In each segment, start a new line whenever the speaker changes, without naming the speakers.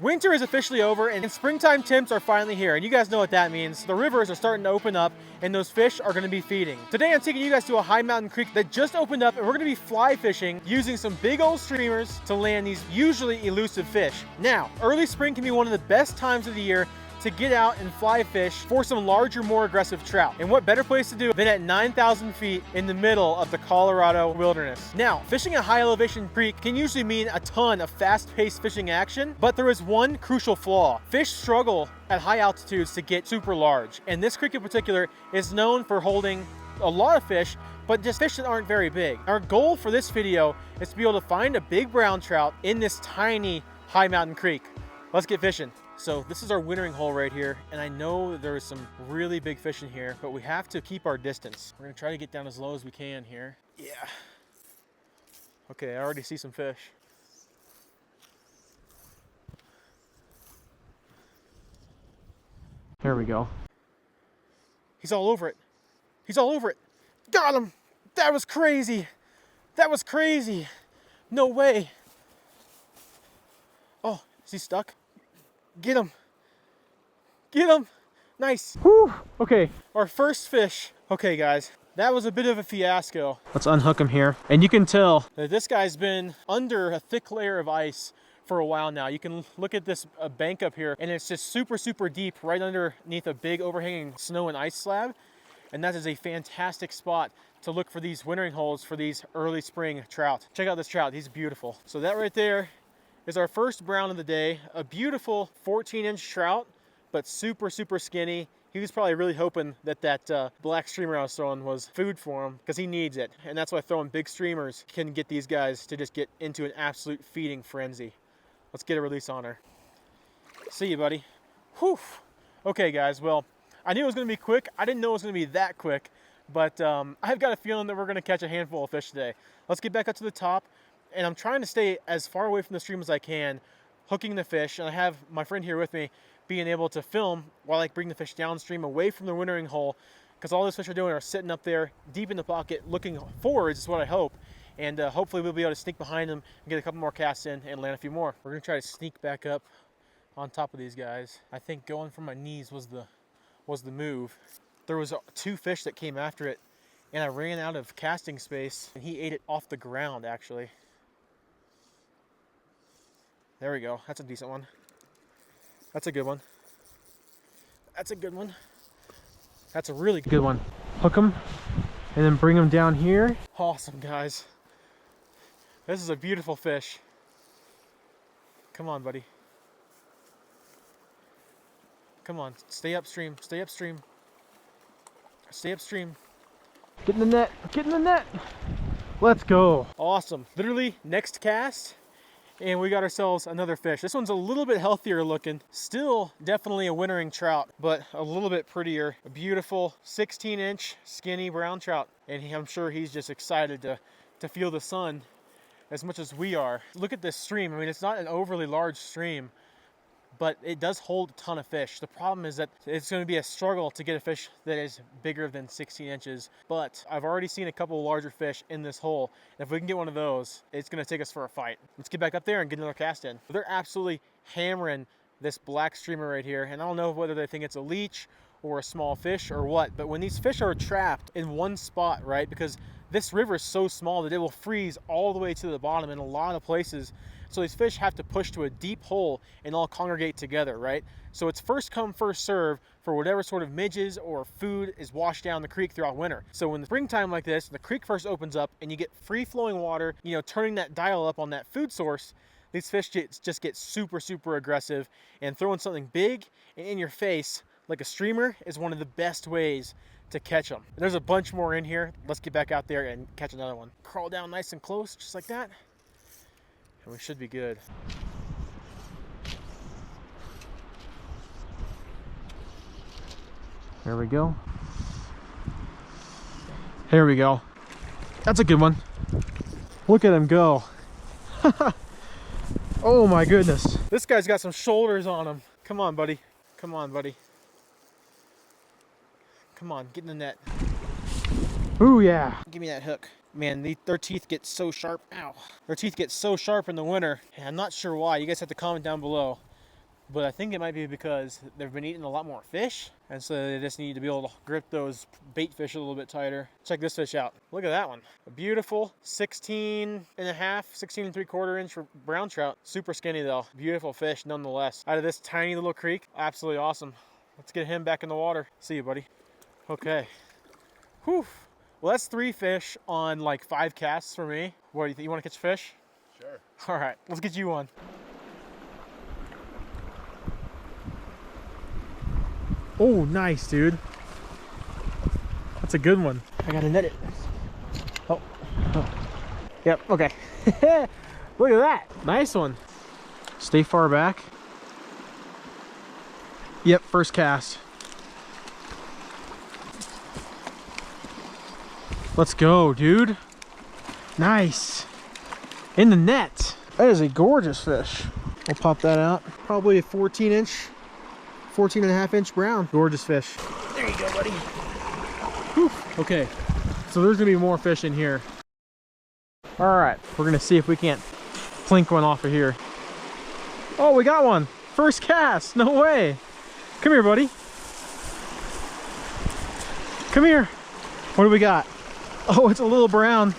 Winter is officially over and springtime temps are finally here, and you guys know what that means. The rivers are starting to open up and those fish are going to be feeding. Today I'm taking you guys to a high mountain creek that just opened up, and we're going to be fly fishing using some big old streamers to land these usually elusive fish. Now, early spring can be one of the best times of the year to get out and fly fish for some larger, more aggressive trout. And what better place to do than at 9,000 feet in the middle of the Colorado wilderness. Now, fishing a high elevation creek can usually mean a ton of fast-paced fishing action, but there is one crucial flaw. Fish struggle at high altitudes to get super large. And this creek in particular is known for holding a lot of fish, but just fish that aren't very big. Our goal for this video is to be able to find a big brown trout in this tiny high mountain creek. Let's get fishing. So this is our wintering hole right here, and I know there is some really big fish in here, but we have to keep our distance. We're gonna try to get down as low as we can here. Yeah. Okay, I already see some fish. There we go. He's all over it. He's all over it. Got him! That was crazy! That was crazy! No way! Oh, is he stuck? Get him. Get him. Nice. Whew. Okay, our first fish. Okay, guys, that was a bit of a fiasco. Let's unhook him here. And you can tell that this guy's been under a thick layer of ice for a while now. You can look at this bank up here, and it's just super, super deep right underneath a big overhanging snow and ice slab. And that is a fantastic spot to look for these wintering holes for these early spring trout. Check out this trout. He's beautiful. So that right there is our first brown of the day. A beautiful 14-inch trout, but super, super skinny. He was probably really hoping that that black streamer I was throwing was food for him, because he needs it. And that's why throwing big streamers can get these guys to just get into an absolute feeding frenzy. Let's get a release on her. See you, buddy. Whew. Okay, guys, well, I knew it was going to be quick. I didn't know it was going to be that quick, but I've got a feeling that we're going to catch a handful of fish today. Let's get back up to the top. And I'm trying to stay as far away from the stream as I can, hooking the fish. And I have my friend here with me being able to film while I bring the fish downstream away from the wintering hole, because all those fish are doing are sitting up there deep in the pocket looking forwards is what I hope. And hopefully we'll be able to sneak behind them and get a couple more casts in and land a few more. We're going to try to sneak back up on top of these guys. I think going from my knees was the move. There was 2 fish that came after it, and I ran out of casting space, and he ate it off the ground actually. There we go. That's a decent one. That's a good one. That's a good one. That's a really good one. Hook them and then bring them down here. Awesome, guys. This is a beautiful fish. Come on, buddy. Come on. Stay upstream. Stay upstream. Stay upstream. Get in the net. Get in the net. Let's go. Awesome. Literally next cast, and we got ourselves another fish. This one's a little bit healthier looking. Still definitely a wintering trout, but a little bit prettier. A beautiful 16-inch skinny brown trout. And I'm sure he's just excited to feel the sun as much as we are. Look at this stream. I mean, it's not an overly large stream, but it does hold a ton of fish. The problem is that it's going to be a struggle to get a fish that is bigger than 16 inches. But I've already seen a couple of larger fish in this hole. And if we can get one of those, it's going to take us for a fight. Let's get back up there and get another cast in. They're absolutely hammering this black streamer right here. And I don't know whether they think it's a leech or a small fish or what. But when these fish are trapped in one spot, right, because this river is so small that it will freeze all the way to the bottom in a lot of places. So these fish have to push to a deep hole and all congregate together, right? So it's first come, first serve for whatever sort of midges or food is washed down the creek throughout winter. So when the springtime like this, the creek first opens up and you get free flowing water, you know, turning that dial up on that food source, these fish just get super, super aggressive, and throwing something big and in your face like a streamer is one of the best ways to catch them. There's a bunch more in here. Let's get back out there and catch another one. Crawl down nice and close, just like that. And we should be good. There we go. Here we go. That's a good one. Look at him go. Oh my goodness. This guy's got some shoulders on him. Come on, buddy. Come on, buddy. Come on, get in the net. Ooh, yeah. Give me that hook. Man, their teeth get so sharp. Ow. Their teeth get so sharp in the winter. And I'm not sure why. You guys have to comment down below. but I think it might be because they've been eating a lot more fish, and so they just need to be able to grip those bait fish a little bit tighter. Check this fish out. Look at that one. A beautiful 16 and a half, 16 and 3/4 inch brown trout. Super skinny though. Beautiful fish nonetheless. Out of this tiny little creek. Absolutely awesome. Let's get him back in the water. See you, buddy. Okay. Whew. Well, that's 3 fish on like 5 casts for me. What do you think? You want to catch a fish?
Sure.
All right, let's get you one. Oh, nice, dude. That's a good one. I gotta net it. Oh. Yep, okay. Look at that. Nice one. Stay far back. Yep, first cast. Let's go, dude. Nice. In the net. That is a gorgeous fish. We'll pop that out. Probably a 14 and a half inch brown. Gorgeous fish. There you go, buddy. Whew. Okay, so there's gonna be more fish in here. All right, we're gonna see if we can't plink one off of here. Oh, we got one. First cast, no way. Come here, buddy. Come here. What do we got? Oh, it's a little brown.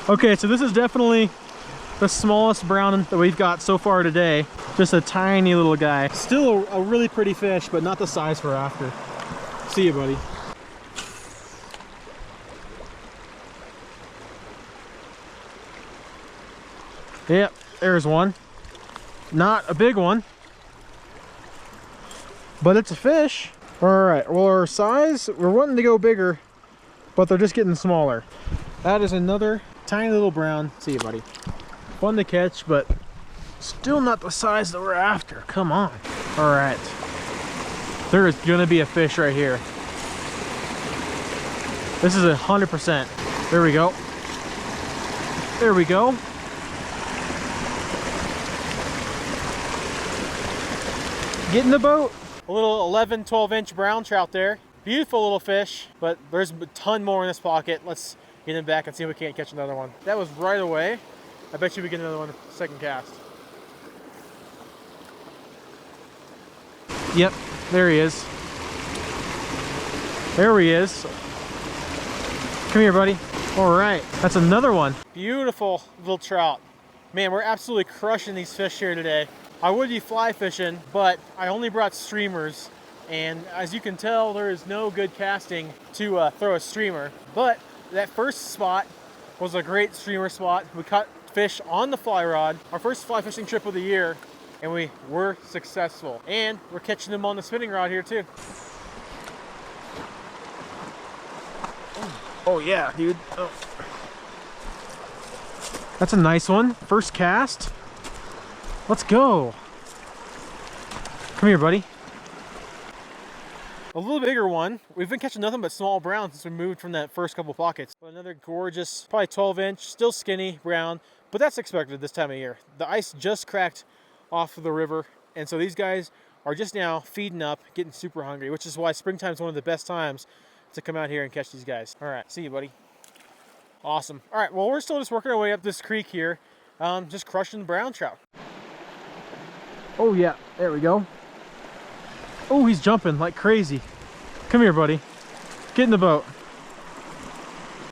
Okay, so this is definitely the smallest brown that we've got so far today. Just a tiny little guy. Still a really pretty fish, but not the size we're after. See you, buddy. Yep, there's one. Not a big one, but it's a fish. All right, well, our size, we're wanting to go bigger, but they're just getting smaller. That is another tiny little brown. See you, buddy. Fun to catch, but still not the size that we're after. Come on. All right. There is gonna be a fish right here. This is 100%. There we go. There we go. Get in the boat. A little 11, 12 inch brown trout there. Beautiful little fish, but there's a ton more in this pocket. Let's get him back and see if we can't catch another one. That was right away. I bet you we get another one second cast. Yep, there he is. There he is. Come here, buddy. All right, that's another one. Beautiful little trout. Man, we're absolutely crushing these fish here today. I would be fly fishing, but I only brought streamers. And as you can tell, there is no good casting to throw a streamer. But that first spot was a great streamer spot. We caught fish on the fly rod, our first fly fishing trip of the year, and we were successful. And we're catching them on the spinning rod here too. Oh yeah, dude. Oh. That's a nice one. First cast. Let's go. Come here, buddy. A little bigger one. We've been catching nothing but small brown since we moved from that first couple pockets. But another gorgeous, probably 12 inch, still skinny brown, but that's expected this time of year. The ice just cracked off of the river, and so these guys are just now feeding up, getting super hungry, which is why springtime is one of the best times to come out here and catch these guys. All right, see you, buddy. Awesome. All right, well, we're still just working our way up this creek here, just crushing the brown trout. Oh yeah, there we go. Oh, he's jumping like crazy. Come here, buddy. Get in the boat.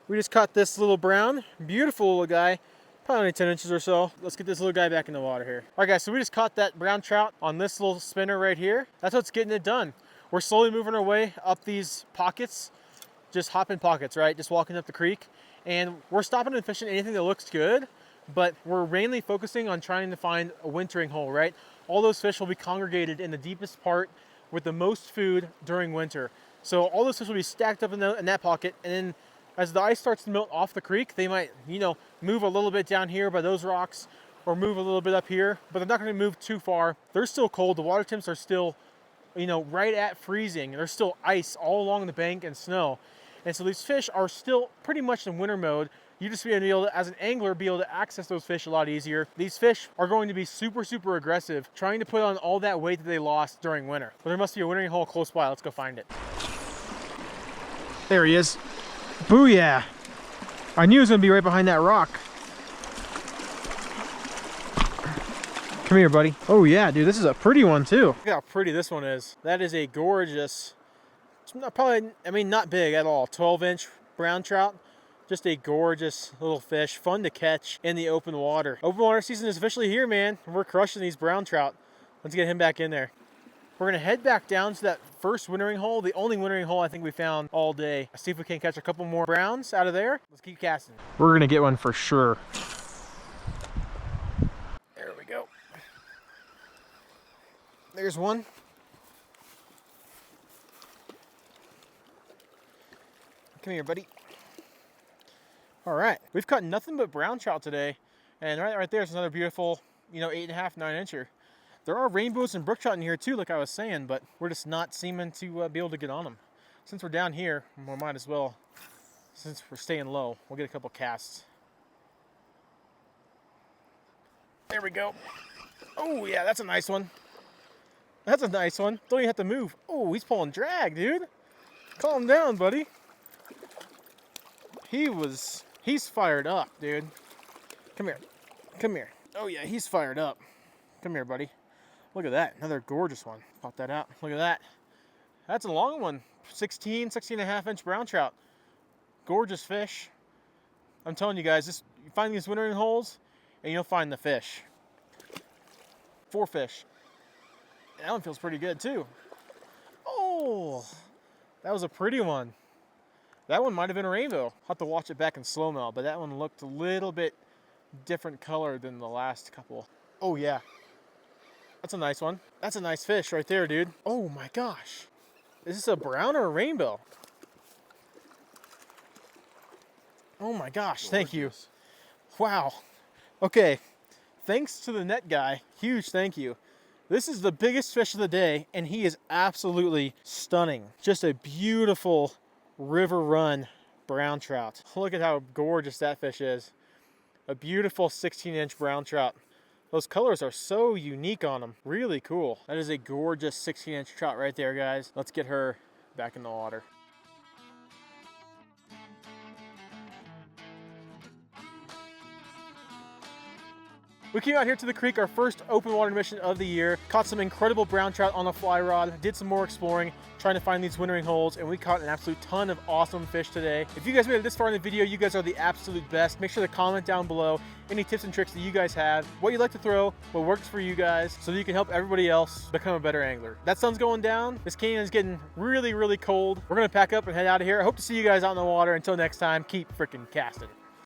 We just caught this little brown, beautiful little guy, probably only 10 inches or so. Let's get this little guy back in the water here. All right, guys, so we just caught that brown trout on this little spinner right here. That's what's getting it done. We're slowly moving our way up these pockets, just hopping pockets, right? Just walking up the creek. And we're stopping and fishing anything that looks good, but we're mainly focusing on trying to find a wintering hole, right? All those fish will be congregated in the deepest part with the most food during winter. So all those fish will be stacked up in that pocket, and then as the ice starts to melt off the creek, they might, you know, move a little bit down here by those rocks or move a little bit up here, but they're not gonna move too far. They're still cold. The water temps are still, you know, right at freezing. There's still ice all along the bank and snow. And so these fish are still pretty much in winter mode. You just be able to, as an angler, be able to access those fish a lot easier. These fish are going to be super, super aggressive, trying to put on all that weight that they lost during winter. But there must be a wintering hole close by. Let's go find it. There he is. Booyah! I knew he was gonna be right behind that rock. Come Come here, buddy. Oh yeah, dude, this is a pretty one too. Look how pretty this one is. That is a gorgeous, it's not probably, I mean, not big at all. 12-inch brown trout. Just a gorgeous little fish, fun to catch in the open water. Open water season is officially here, man. We're crushing these brown trout. Let's get him back in there. We're gonna head back down to that first wintering hole, the only wintering hole I think we found all day. See if we can catch a couple more browns out of there. Let's keep casting. We're gonna get one for sure. There we go. There's one. Come here, buddy. All right, we've caught nothing but brown trout today. And right there's another beautiful, you know, 8.5, 9-incher. There are rainbows and brook trout in here too, like I was saying, but we're just not seeming to be able to get on them. Since we're down here, we might as well, since we're staying low, we'll get a couple casts. There we go. Oh yeah, that's a nice one. That's a nice one. Don't even have to move. Oh, he's pulling drag, dude. Calm down, buddy. He's fired up, dude. Come here. Come here. Oh yeah, he's fired up. Come here, buddy. Look at that. Another gorgeous one. Pop that out. Look at that. That's a long one. 16.5-inch brown trout. Gorgeous fish. I'm telling you guys, you find these wintering holes and you'll find the fish. 4 fish. That one feels pretty good too. Oh, that was a pretty one. That one might have been a rainbow. I'll have to watch it back in slow-mo, but that one looked a little bit different color than the last couple. Oh yeah. That's a nice one. That's a nice fish right there, dude. Oh my gosh. Is this a brown or a rainbow? Oh my gosh, thank you. Wow. Okay, thanks to the net guy. Huge thank you. This is the biggest fish of the day, and he is absolutely stunning. Just a beautiful river run brown trout. Look at how gorgeous that fish is. A beautiful 16-inch brown trout. Those colors are so unique on them. Really cool. That is a gorgeous 16-inch trout right there, guys. Let's get her back in the water. We came out here to the creek, our first open water mission of the year, caught some incredible brown trout on a fly rod, did some more exploring, trying to find these wintering holes, and we caught an absolute ton of awesome fish today. If you guys made it this far in the video, you guys are the absolute best. Make sure to comment down below any tips and tricks that you guys have, what you like to throw, what works for you guys, so that you can help everybody else become a better angler. That sun's going down. This canyon is getting really, really cold. We're gonna pack up and head out of here. I hope to see you guys out in the water. Until next time, keep freaking casting.